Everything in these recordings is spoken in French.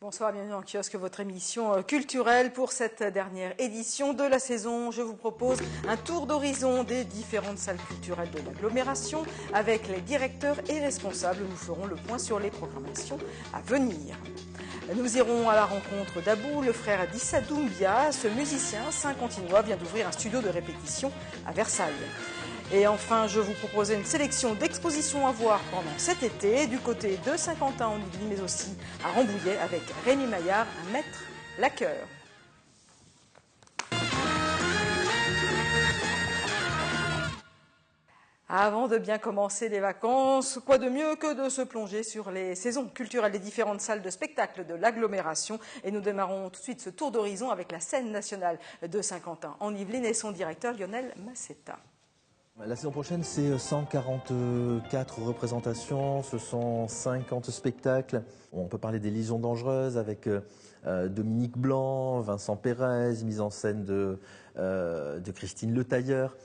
Bonsoir, bienvenue en kiosque, votre émission culturelle. Pour cette dernière édition de la saison, je vous propose un tour d'horizon des différentes salles culturelles de l'agglomération. Avec les directeurs et responsables, nous ferons le point sur les programmations à venir. Nous irons à la rencontre d'Abou, le frère d'Issa Doumbia. Ce musicien saint-continois vient d'ouvrir un studio de répétition à Versailles. Et enfin, je vous propose une sélection d'expositions à voir pendant cet été, du côté de Saint-Quentin en Yvelines, mais aussi à Rambouillet avec Rémi Maillard, un maître laqueur. Avant de bien commencer les vacances, quoi de mieux que de se plonger sur les saisons culturelles des différentes salles de spectacle de l'agglomération. Et nous démarrons tout de suite ce tour d'horizon avec la scène nationale de Saint-Quentin en Yvelines et son directeur Lionel Massetta. La saison prochaine, c'est 144 représentations, ce sont 50 spectacles. On peut parler des Liaisons dangereuses avec Dominique Blanc, Vincent Pérez, mise en scène de Christine Le Tailleur.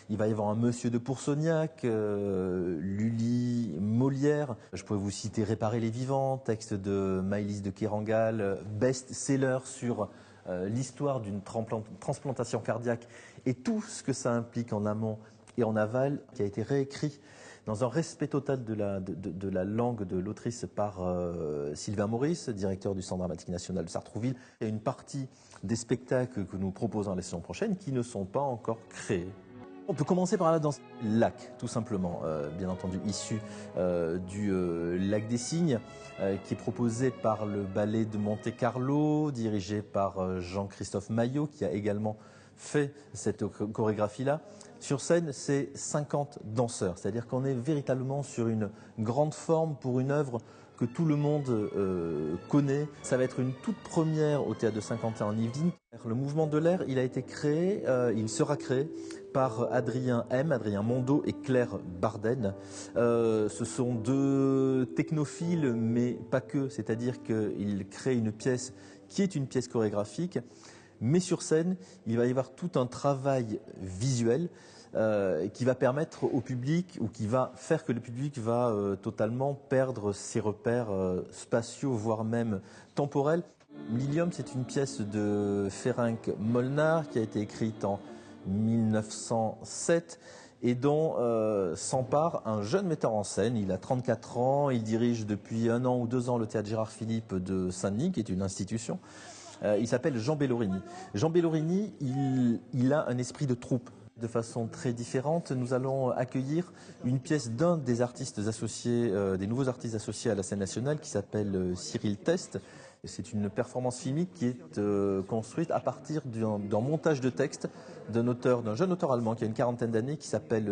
Il va y avoir un Monsieur de Poursognac, Lully Molière. Je pourrais vous citer Réparer les vivants, texte de Maëlys de Kerangal, best-seller sur l'histoire d'une transplantation cardiaque et tout ce que ça implique en amont et en aval, qui a été réécrit dans un respect total de la langue de l'autrice par Sylvain Maurice, directeur du Centre dramatique national de Sartrouville. Il y a une partie des spectacles que nous proposons la saison prochaine qui ne sont pas encore créés. On peut commencer par la danse lac, tout simplement, bien entendu issu du Lac des Cygnes, qui est proposé par le ballet de Monte-Carlo, dirigé par Jean-Christophe Maillot, qui a également fait cette chorégraphie-là. Sur scène, c'est 50 danseurs, c'est-à-dire qu'on est véritablement sur une grande forme pour une œuvre que tout le monde connaît. Ça va être une toute première au Théâtre de Saint-Quentin en Yvelines. Le mouvement de l'air, il a été créé, il sera créé par Adrien Mondeau et Claire Barden. Ce sont deux technophiles, mais pas que, c'est-à-dire qu'ils créent une pièce qui est une pièce chorégraphique. Mais sur scène, il va y avoir tout un travail visuel qui va permettre au public, ou qui va faire que le public va totalement perdre ses repères spatiaux, voire même temporels. Lilium, c'est une pièce de Ferenc Molnar qui a été écrite en 1907 et dont s'empare un jeune metteur en scène. Il a 34 ans, il dirige depuis 1 an ou 2 ans le théâtre Gérard Philippe de Saint-Denis, qui est une institution. Il s'appelle Jean Bellorini. Jean Bellorini, il a un esprit de troupe. De façon très différente, nous allons accueillir une pièce d'un des artistes associés, des nouveaux artistes associés à la scène nationale, qui s'appelle Cyril Test. C'est une performance filmique qui est construite à partir d'un montage de texte d'un jeune auteur allemand qui a une 40aine d'années, qui s'appelle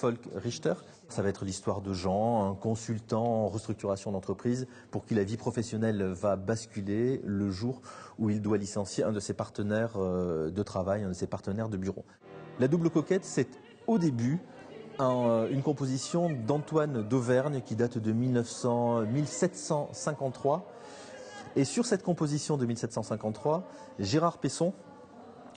Volk Richter. Ça va être l'histoire de Jean, un consultant en restructuration d'entreprise, pour qui la vie professionnelle va basculer le jour où il doit licencier un de ses partenaires de travail, un de ses partenaires de bureau. La double coquette, c'est au début une composition d'Antoine d'Auvergne qui date de 1753. Et sur cette composition de 1753, Gérard Pesson,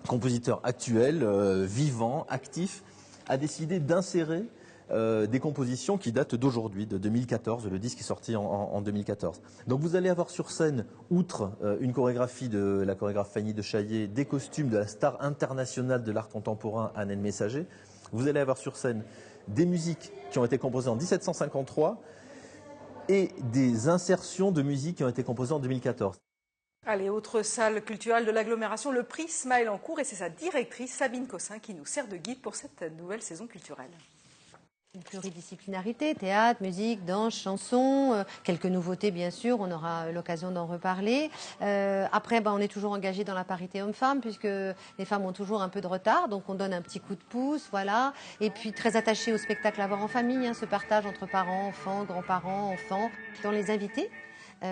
compositeur actuel, vivant, actif, a décidé d'insérer des compositions qui datent d'aujourd'hui, de 2014. Le disque est sorti en 2014. Donc vous allez avoir sur scène, outre une chorégraphie de la chorégraphe Fanny de Chaillet, des costumes de la star internationale de l'art contemporain Annette Messager. Vous allez avoir sur scène des musiques qui ont été composées en 1753 et des insertions de musique qui ont été composées en 2014. Allez, autre salle culturelle de l'agglomération, le Prisme est en cours, et c'est sa directrice Sabine Cossin qui nous sert de guide pour cette nouvelle saison culturelle. Une pluridisciplinarité, théâtre, musique, danse, chanson, quelques nouveautés bien sûr, on aura l'occasion d'en reparler. Après, on est toujours engagé dans la parité homme-femme, puisque les femmes ont toujours un peu de retard, donc on donne un petit coup de pouce, voilà. Et puis très attaché au spectacle à voir en famille, ce partage entre parents, enfants, grands-parents, enfants. Dans les invités,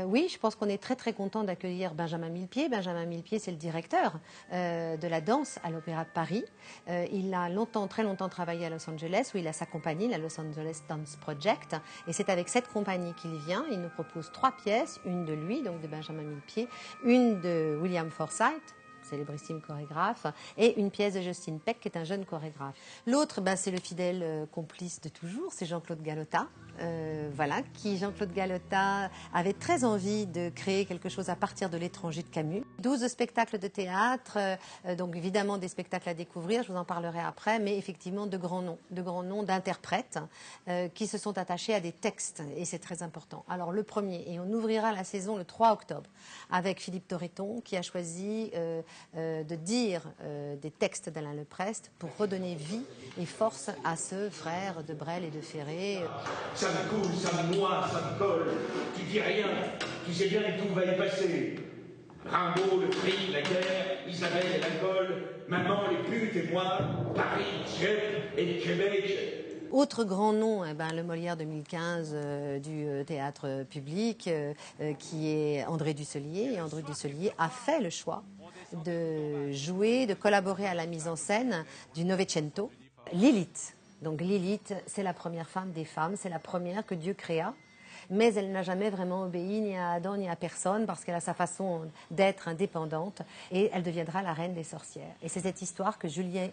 oui, je pense qu'on est très très content d'accueillir Benjamin Millepied. Benjamin Millepied, c'est le directeur de la danse à l'Opéra de Paris. Il a très longtemps travaillé à Los Angeles, où il a sa compagnie, la Los Angeles Dance Project. Et c'est avec cette compagnie qu'il vient. Il nous propose 3 pièces, une de lui, donc de Benjamin Millepied, une de William Forsythe, célébrissime chorégraphe, et une pièce de Justine Peck, qui est un jeune chorégraphe. L'autre, c'est le fidèle complice de toujours, c'est Jean-Claude Galota. Jean-Claude Galota avait très envie de créer quelque chose à partir de L'étranger de Camus. 12 spectacles de théâtre, donc évidemment des spectacles à découvrir, je vous en parlerai après, mais effectivement de grands noms d'interprètes qui se sont attachés à des textes, et c'est très important. Alors le premier, et on ouvrira la saison le 3 octobre, avec Philippe Torreton, qui a choisi de dire des textes d'Alain Leprest pour redonner vie et force à ce frère de Brel et de Ferré. Ça me coule, ça me noie, ça me colle, qui dit rien, qui sait bien que tout va y passer. Rimbaud, le prix, la guerre, Isabelle et l'alcool, maman, les putes et moi, Paris, Dieppe et le Québec. Autre grand nom, le Molière 2015 du théâtre public, qui est André Dusselier. Et André Dusselier a fait le choix de jouer, de collaborer à la mise en scène du Novecento, Lilith. Donc Lilith, c'est la première femme des femmes, c'est la première que Dieu créa. Mais elle n'a jamais vraiment obéi ni à Adam ni à personne parce qu'elle a sa façon d'être indépendante et elle deviendra la reine des sorcières. Et c'est cette histoire que Julie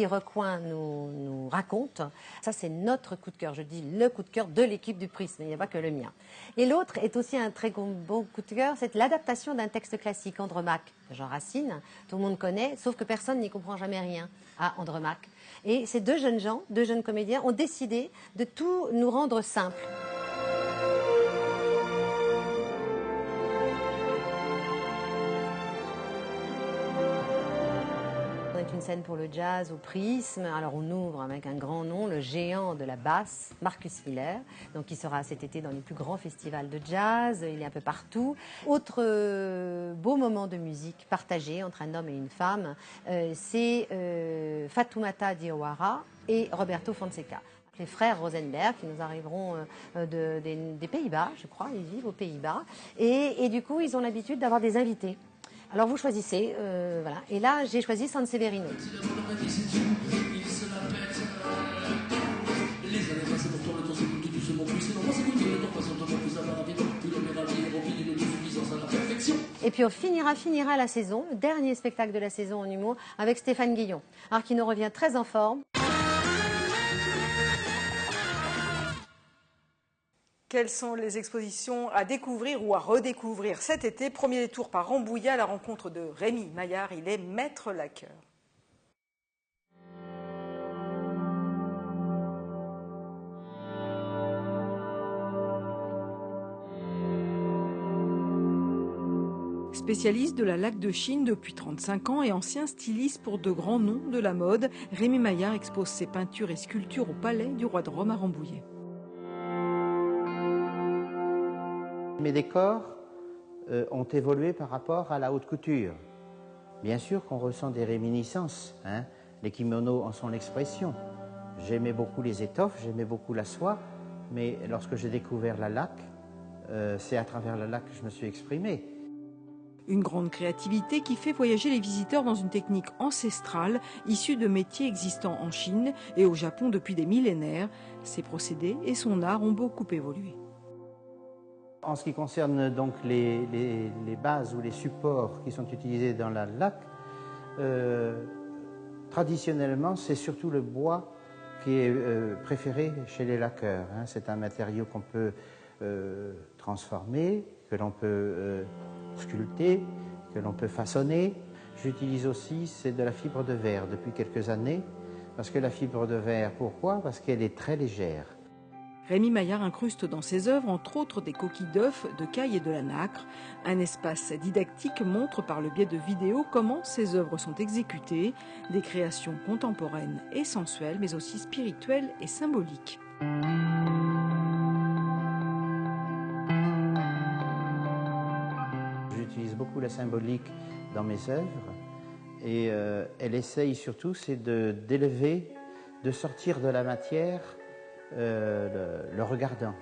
Recoing nous raconte. Ça, c'est notre coup de cœur. Je dis le coup de cœur de l'équipe du Prisme, il n'y a pas que le mien. Et l'autre est aussi un très bon coup de cœur, c'est l'adaptation d'un texte classique, Andromaque, de Jean Racine. Tout le monde connaît, sauf que personne n'y comprend jamais rien à Andromaque. Et ces deux jeunes comédiens, ont décidé de tout nous rendre simple. C'est une scène pour le jazz au Prisme. Alors on ouvre avec un grand nom, le géant de la basse, Marcus Miller, donc qui sera cet été dans les plus grands festivals de jazz. Il est un peu partout. Autre beau moment de musique partagé entre un homme et une femme, c'est Fatoumata Diawara et Roberto Fonseca. Les frères Rosenberg qui nous arriveront des Pays-Bas, je crois, ils vivent aux Pays-Bas. Et du coup, ils ont l'habitude d'avoir des invités. Alors vous choisissez, voilà. Et là, j'ai choisi San Severino. Et puis on finira la saison, le dernier spectacle de la saison en humour, avec Stéphane Guillon, alors qui nous revient très en forme. Quelles sont les expositions à découvrir ou à redécouvrir cet été? Premier détour par Rambouillet à la rencontre de Rémi Maillard, il est maître laqueur. Spécialiste de la laque de Chine depuis 35 ans et ancien styliste pour de grands noms de la mode, Rémi Maillard expose ses peintures et sculptures au Palais du Roi de Rome à Rambouillet. Mes décors ont évolué par rapport à la haute couture. Bien sûr qu'on ressent des réminiscences, hein. Les kimonos en sont l'expression. J'aimais beaucoup les étoffes, j'aimais beaucoup la soie, mais lorsque j'ai découvert la laque, c'est à travers la laque que je me suis exprimé. Une grande créativité qui fait voyager les visiteurs dans une technique ancestrale issue de métiers existants en Chine et au Japon depuis des millénaires. Ses procédés et son art ont beaucoup évolué. En ce qui concerne donc les bases ou les supports qui sont utilisés dans la laque, traditionnellement, c'est surtout le bois qui est préféré chez les laqueurs, hein. C'est un matériau qu'on peut transformer, que l'on peut sculpter, que l'on peut façonner. J'utilise aussi, c'est de la fibre de verre depuis quelques années, parce que la fibre de verre, pourquoi? Parce qu'elle est très légère. Rémi Maillard incruste dans ses œuvres, entre autres, des coquilles d'œufs, de caille et de la nacre. Un espace didactique montre par le biais de vidéos comment ces œuvres sont exécutées, des créations contemporaines et sensuelles, mais aussi spirituelles et symboliques. J'utilise beaucoup la symbolique dans mes œuvres et elle essaye surtout, c'est d'élever, de sortir de la matière le regardant.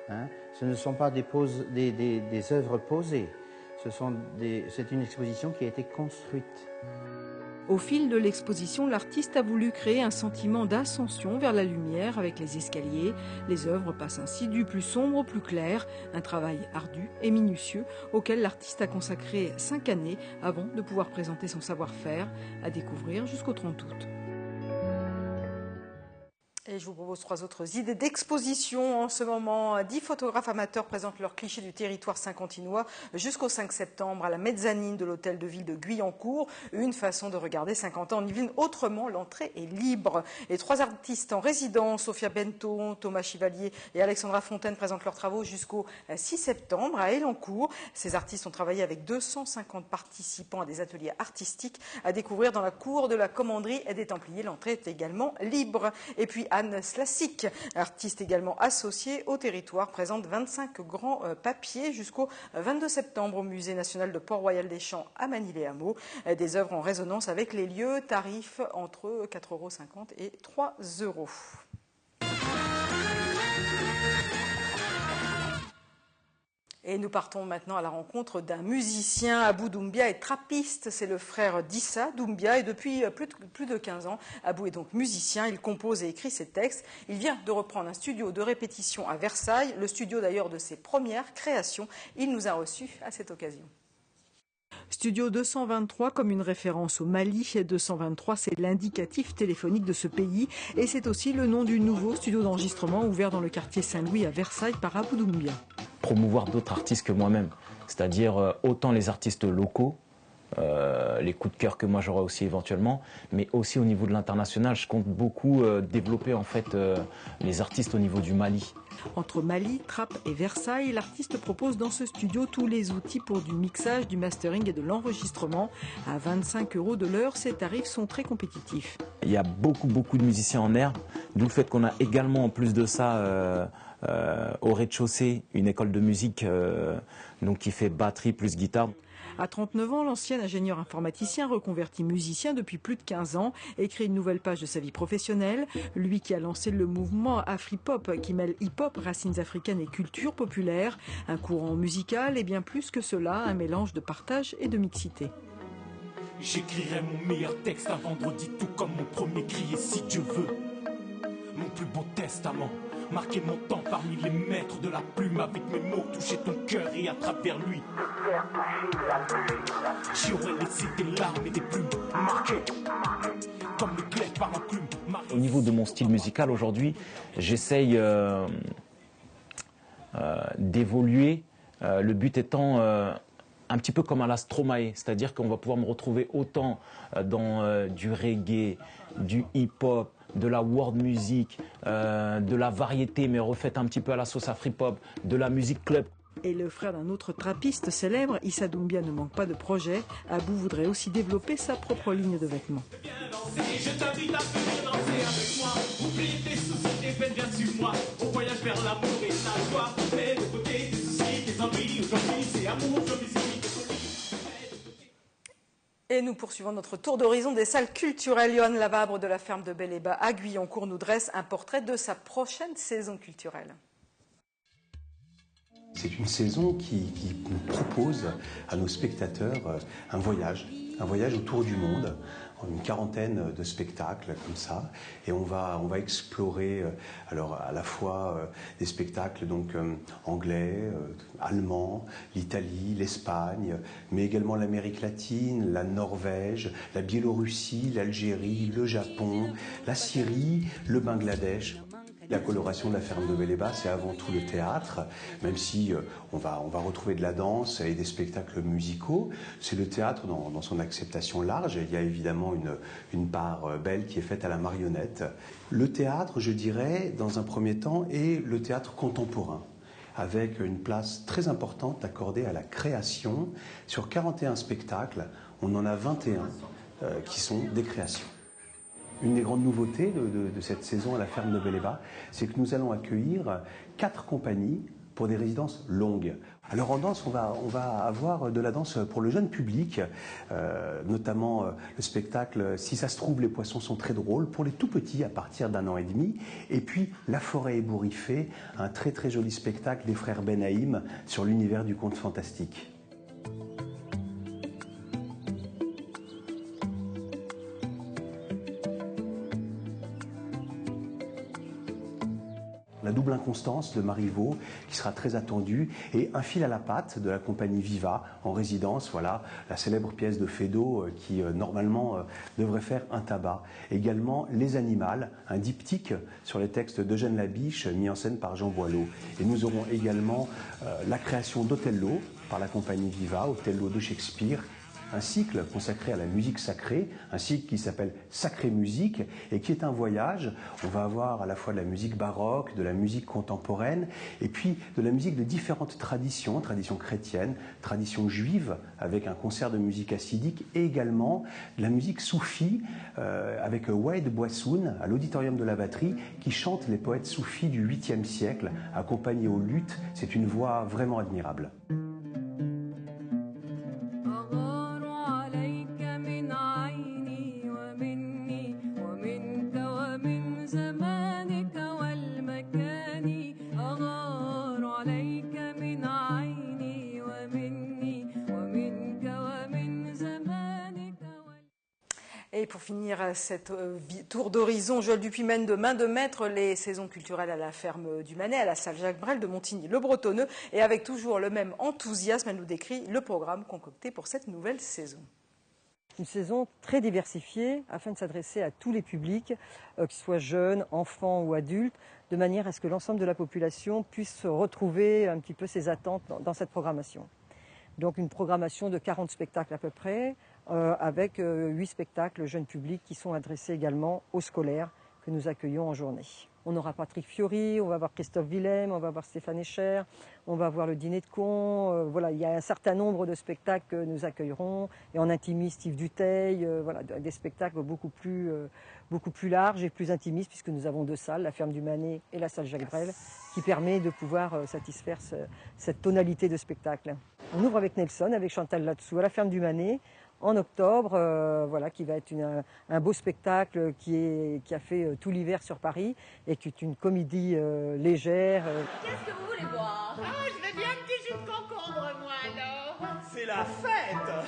Hein. Ce ne sont pas des œuvres posées, c'est une exposition qui a été construite. Au fil de l'exposition, l'artiste a voulu créer un sentiment d'ascension vers la lumière avec les escaliers. Les œuvres passent ainsi du plus sombre au plus clair, un travail ardu et minutieux auquel l'artiste a consacré 5 années avant de pouvoir présenter son savoir-faire, à découvrir jusqu'au 30 août. Et je vous propose 3 autres idées d'exposition. En ce moment, 10 photographes amateurs présentent leurs clichés du territoire saint-quentinois jusqu'au 5 septembre à la mezzanine de l'hôtel de ville de Guyancourt. Une façon de regarder Saint-Quentin en Yvelines autrement. L'entrée est libre. Et 3 artistes en résidence, Sophia Bento, Thomas Chivalier et Alexandra Fontaine, présentent leurs travaux jusqu'au 6 septembre à Elancourt. Ces artistes ont travaillé avec 250 participants à des ateliers artistiques à découvrir dans la cour de la commanderie des Templiers. L'entrée est également libre. Et puis Anne Slassic, artiste également associée au territoire, présente 25 grands papiers jusqu'au 22 septembre au Musée national de Port-Royal des Champs à Manille-les-Hameaux. Des œuvres en résonance avec les lieux, tarifs entre 4,50 € et 3 €. Et nous partons maintenant à la rencontre d'un musicien. Abou Doumbia est trappiste, c'est le frère d'Issa Doumbia et depuis plus de 15 ans, Abou est donc musicien, il compose et écrit ses textes. Il vient de reprendre un studio de répétition à Versailles, le studio d'ailleurs de ses premières créations. Il nous a reçus à cette occasion. Studio 223 comme une référence au Mali. 223, c'est l'indicatif téléphonique de ce pays et c'est aussi le nom du nouveau studio d'enregistrement ouvert dans le quartier Saint-Louis à Versailles par Abou Doumbia. Promouvoir d'autres artistes que moi-même, c'est-à-dire autant les artistes locaux, les coups de cœur que moi j'aurai aussi éventuellement, mais aussi au niveau de l'international. Je compte beaucoup développer en fait les artistes au niveau du Mali. Entre Mali, Trappes et Versailles, l'artiste propose dans ce studio tous les outils pour du mixage, du mastering et de l'enregistrement. À 25 € de l'heure, ces tarifs sont très compétitifs. Il y a beaucoup de musiciens en herbe, d'où le fait qu'on a également en plus de ça au rez-de-chaussée une école de musique donc qui fait batterie plus guitare. À 39 ans, l'ancien ingénieur informaticien reconverti musicien depuis plus de 15 ans écrit une nouvelle page de sa vie professionnelle. Lui qui a lancé le mouvement Afripop qui mêle hip-hop, racines africaines et culture populaire, un courant musical et bien plus que cela, un mélange de partage et de mixité. J'écrirai mon meilleur texte un vendredi, tout comme mon premier cri, et si Dieu veut, mon plus beau testament. Marquer mon temps parmi les maîtres de la plume, avec mes mots, toucher ton cœur et à travers lui j'y aurais laissé des larmes et des plumes marquées comme le glaive par l'enclume. Au niveau de mon style musical aujourd'hui, j'essaye d'évoluer, le but étant un petit peu comme à la Stromae, c'est-à-dire qu'on va pouvoir me retrouver autant dans du reggae, du hip-hop, de la world music, de la variété mais refaite un petit peu à la sauce Afripop, de la musique club. Et le frère d'un autre trappiste célèbre, Issa Doumbia, ne manque pas de projet. Abou voudrait aussi développer sa propre ligne de vêtements. Je t'invite à venir danser avec moi, oublie tes soucis, tes peines, viens sur moi. On voyage vers l'amour et la joie. Mais de côté, tes soucis, tes envies, aujourd'hui c'est amour, aujourd'hui c'est Et nous poursuivons notre tour d'horizon des salles culturelles. Johan Lavabre de la ferme de Bel-et-Bas à Guyancourt nous dresse un portrait de sa prochaine saison culturelle. C'est une saison qui nous propose à nos spectateurs un voyage autour du monde, une quarantaine de spectacles comme ça, et on va explorer alors à la fois des spectacles donc anglais, allemands, l'Italie, l'Espagne, mais également l'Amérique latine, la Norvège, la Biélorussie, l'Algérie, le Japon, la Syrie, le Bangladesh. La coloration de la ferme de Bel-et-Bas, c'est avant tout le théâtre, même si on va retrouver de la danse et des spectacles musicaux. C'est le théâtre dans son acceptation large. Il y a évidemment une part belle qui est faite à la marionnette. Le théâtre, je dirais, dans un premier temps, est le théâtre contemporain, avec une place très importante accordée à la création. Sur 41 spectacles, on en a 21 qui sont des créations. Une des grandes nouveautés de cette saison à la ferme de Bel-et-Bas, c'est que nous allons accueillir 4 compagnies pour des résidences longues. Alors en danse, on va avoir de la danse pour le jeune public, notamment le spectacle « Si ça se trouve, les poissons sont très drôles » pour les tout petits à partir d'1 an et demi. Et puis « La forêt ébouriffée », un très très joli spectacle des frères Benaïm sur l'univers du conte fantastique. La double inconstance de Marivaux qui sera très attendue et Un fil à la patte de la compagnie Viva en résidence, voilà la célèbre pièce de Feydeau qui normalement devrait faire un tabac. Également Les Animales, un diptyque sur les textes d'Eugène Labiche mis en scène par Jean Boileau. Et nous aurons également la création d'Othello par la compagnie Viva, Othello de Shakespeare, un cycle consacré à la musique sacrée, un cycle qui s'appelle Sacrée Musique et qui est un voyage. On va avoir à la fois de la musique baroque, de la musique contemporaine et puis de la musique de différentes traditions, traditions chrétiennes, traditions juives avec un concert de musique hassidique et également de la musique soufie avec Waed Boissoun à l'Auditorium de la Batterie qui chante les poètes soufis du 8e siècle accompagnés aux luttes. C'est une voix vraiment admirable. Et pour finir cette tour d'horizon, Joël Dupuy mène de main de maître les saisons culturelles à la ferme du Manet, à la salle Jacques Brel de Montigny-le-Bretonneux. Et avec toujours le même enthousiasme, elle nous décrit le programme concocté pour cette nouvelle saison. Une saison très diversifiée afin de s'adresser à tous les publics, qu'ils soient jeunes, enfants ou adultes, de manière à ce que l'ensemble de la population puisse retrouver un petit peu ses attentes dans cette programmation. Donc une programmation de 40 spectacles à peu près, avec 8 spectacles jeunes publics qui sont adressés également aux scolaires que nous accueillons en journée. On aura Patrick Fiori, on va voir Christophe Willem, on va voir Stéphane Escher, on va voir le dîner de cons. Voilà, il y a un certain nombre de spectacles que nous accueillerons. Et en intimiste, Yves Duteil, voilà, des spectacles beaucoup plus larges et plus intimistes puisque nous avons 2 salles, la ferme du Manet et la salle Jacques Brel, qui permet de pouvoir satisfaire cette tonalité de spectacle. On ouvre avec Nelson, avec Chantal Latsou à la ferme du Manet. En octobre, voilà, qui va être un beau spectacle qui a fait tout l'hiver sur Paris et qui est une comédie légère. Qu'est-ce que vous voulez boire? Ah, je veux bien un petit jus de concombre, moi, alors. C'est la fête!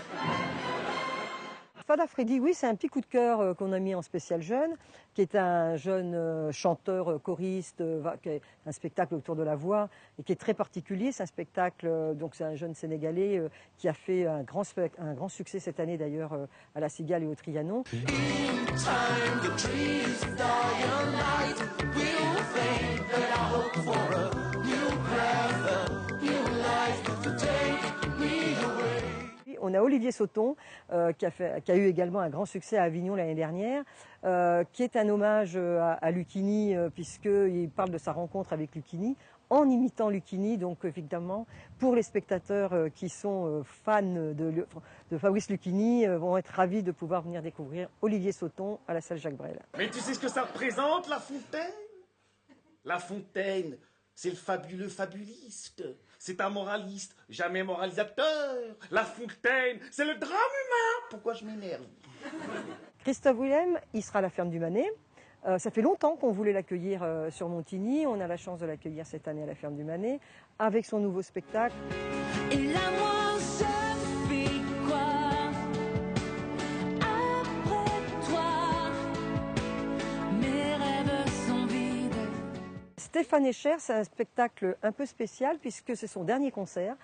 Fada Freddy, oui, c'est un petit coup de cœur qu'on a mis en spécial jeune, qui est un jeune chanteur, choriste, qui est un spectacle autour de la voix et qui est très particulier. C'est un spectacle, donc c'est un jeune Sénégalais qui a fait un grand succès cette année d'ailleurs à la Cigale et au Trianon. On a Olivier Sauton, qui a eu également un grand succès à Avignon l'année dernière, qui est un hommage à Lucchini, puisqu'il parle de sa rencontre avec Lucchini, en imitant Lucchini. Donc évidemment, pour les spectateurs qui sont fans de Fabrice Lucchini, vont être ravis de pouvoir venir découvrir Olivier Sauton à la salle Jacques Brel. Mais tu sais ce que ça représente, La Fontaine? La Fontaine, c'est le fabuleux fabuliste. C'est un moraliste, jamais moralisateur. La Fontaine, c'est le drame humain. Pourquoi je m'énerve? Christophe Willem, il sera à la ferme du Manet. Ça fait longtemps qu'on voulait l'accueillir sur Montigny. On a la chance de l'accueillir cette année à la ferme du Manet avec son nouveau spectacle. Et l'amour se fait quoi après toi? Mes rêves sont vides. Stéphane Escher, c'est un spectacle un peu spécial puisque c'est son dernier concert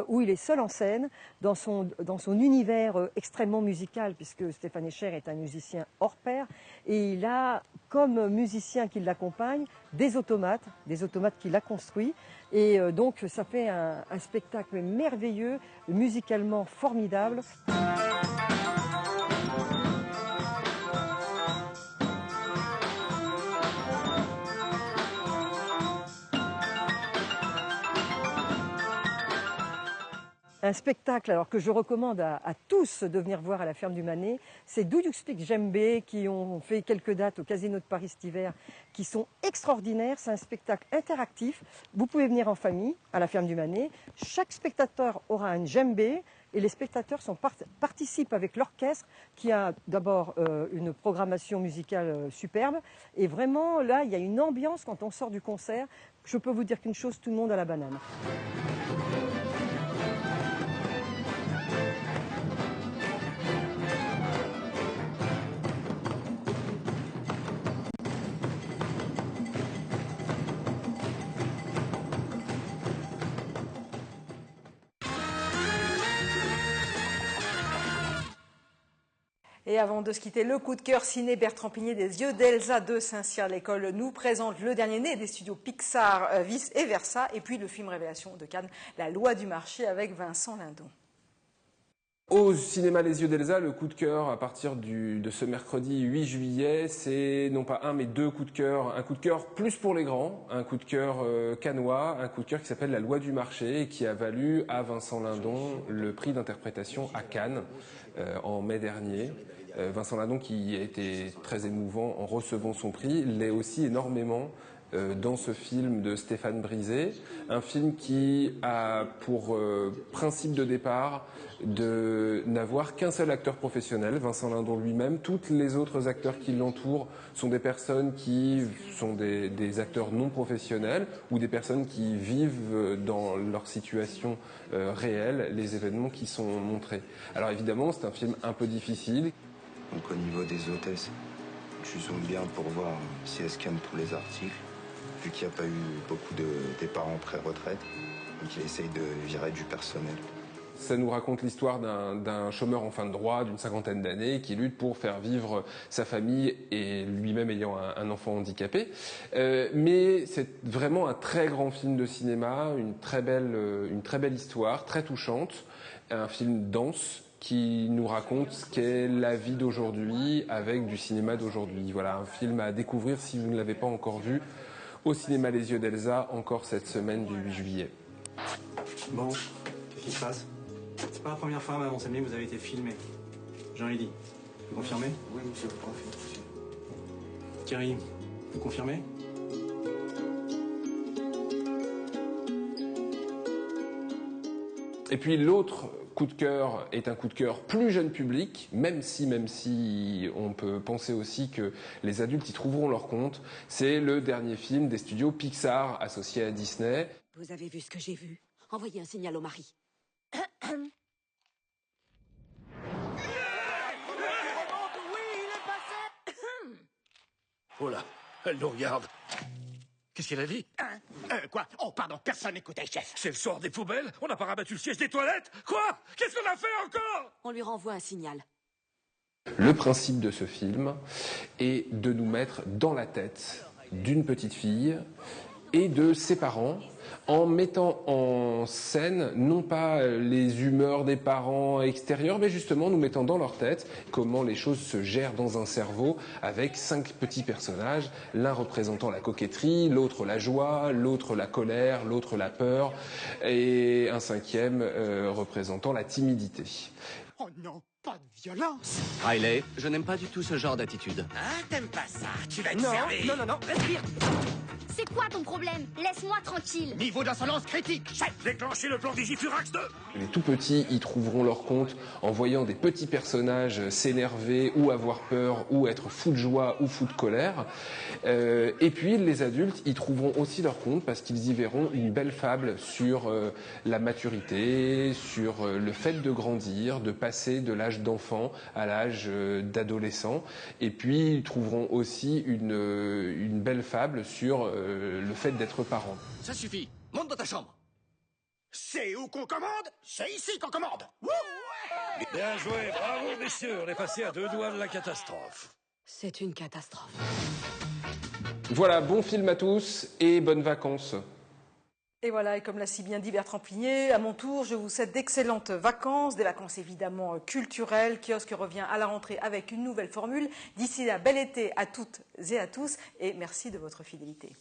où il est seul en scène dans son univers extrêmement musical puisque Stéphane Escher est un musicien hors pair et il a comme musicien qui l'accompagne des automates qu'il a construits et donc ça fait un spectacle merveilleux, musicalement formidable. Un spectacle alors que je recommande à tous de venir voir à la ferme du Manet, c'est Do You Speak Djembé qui ont fait quelques dates au Casino de Paris cet hiver qui sont extraordinaires. C'est un spectacle interactif. Vous pouvez venir en famille à la ferme du Manet. Chaque spectateur aura un djembé et les spectateurs participent avec l'orchestre qui a d'abord une programmation musicale superbe. Et vraiment là, il y a une ambiance quand on sort du concert. Je peux vous dire qu'une chose, tout le monde a la banane. Et avant de se quitter, le coup de cœur ciné Bertrand Pigné des Yeux d'Elsa de Saint-Cyr-l'École nous présente le dernier né des studios Pixar, Vice et Versa, et puis le film révélation de Cannes, La Loi du marché avec Vincent Lindon. Au cinéma Les Yeux d'Elsa, le coup de cœur à partir de ce mercredi 8 juillet, c'est non pas un mais deux coups de cœur. Un coup de cœur plus pour les grands, un coup de cœur cannois, un coup de cœur qui s'appelle La Loi du marché et qui a valu à Vincent Lindon le prix d'interprétation à Cannes en mai dernier. Vincent Lindon, qui a été très émouvant en recevant son prix, l'est aussi énormément dans ce film de Stéphane Brisé, un film qui a pour principe de départ de n'avoir qu'un seul acteur professionnel, Vincent Lindon lui-même. Tous les autres acteurs qui l'entourent sont des personnes qui sont des acteurs non professionnels ou des personnes qui vivent dans leur situation réelle les événements qui sont montrés. Alors évidemment, c'est un film un peu difficile. Donc au niveau des hôtesses, tu zoomes bien pour voir si elles scannent tous les articles, vu qu'il n'y a pas eu beaucoup de départs en pré-retraite, donc il essaye de virer du personnel. Ça nous raconte l'histoire d'un chômeur en fin de droit d'une 50aine d'années qui lutte pour faire vivre sa famille et lui-même ayant un enfant handicapé. Mais c'est vraiment un très grand film de cinéma, une très belle histoire, très touchante, un film dense qui nous raconte ce qu'est la vie d'aujourd'hui avec du cinéma d'aujourd'hui. Voilà, un film à découvrir si vous ne l'avez pas encore vu au cinéma Les Yeux d'Elsa, encore cette semaine du 8 juillet. Bon, qu'est-ce qui se passe? C'est pas la première fois, Madame Sammy, vous avez été filmé. Jean-Eddy, vous confirmez? Oui, monsieur, vous confirmez. Thierry, vous confirmez? Et puis l'autre coup de cœur est un coup de cœur plus jeune public, même si on peut penser aussi que les adultes y trouveront leur compte. C'est le dernier film des studios Pixar associés à Disney. Vous avez vu ce que j'ai vu? Envoyez un signal au mari. Oh là, elle nous regarde. Qu'est-ce qu'elle a dit? Quoi? Oh, pardon, personne n'écoutait, chef. C'est le soir des poubelles? On n'a pas rabattu le siège des toilettes? Quoi? Qu'est-ce qu'on a fait encore? On lui renvoie un signal. Le principe de ce film est de nous mettre dans la tête d'une petite fille et de ses parents, en mettant en scène non pas les humeurs des parents extérieurs, mais justement nous mettant dans leur tête comment les choses se gèrent dans un cerveau avec 5 petits personnages, l'un représentant la coquetterie, l'autre la joie, l'autre la colère, l'autre la peur et un 5e représentant la timidité. Oh non, pas de violence. Riley, je n'aime pas du tout ce genre d'attitude. Hein, t'aimes pas ça? Tu vas être Non, servi. non, respire. C'est quoi ton problème? Laisse-moi tranquille. Niveau d'insolence critique, chef. Déclenchez le plan Digifurax 2. Les tout petits y trouveront leur compte en voyant des petits personnages s'énerver ou avoir peur ou être fous de joie ou fous de colère. Et puis les adultes y trouveront aussi leur compte parce qu'ils y verront une belle fable sur la maturité, sur le fait de grandir, de passer de l'âge d'enfant à l'âge d'adolescent. Et puis ils trouveront aussi une belle fable sur le fait d'être parent. Ça suffit, monte dans ta chambre. C'est où qu'on commande? C'est ici qu'on commande. Bien joué, bravo messieurs, on est passé à 2 doigts de la catastrophe. C'est une catastrophe. Voilà, bon film à tous et bonnes vacances. Et voilà, et comme l'a si bien dit Bertrand Pigné, à mon tour, je vous souhaite d'excellentes vacances, des vacances évidemment culturelles. Kiosque revient à la rentrée avec une nouvelle formule. D'ici là, bel été à toutes et à tous, et merci de votre fidélité.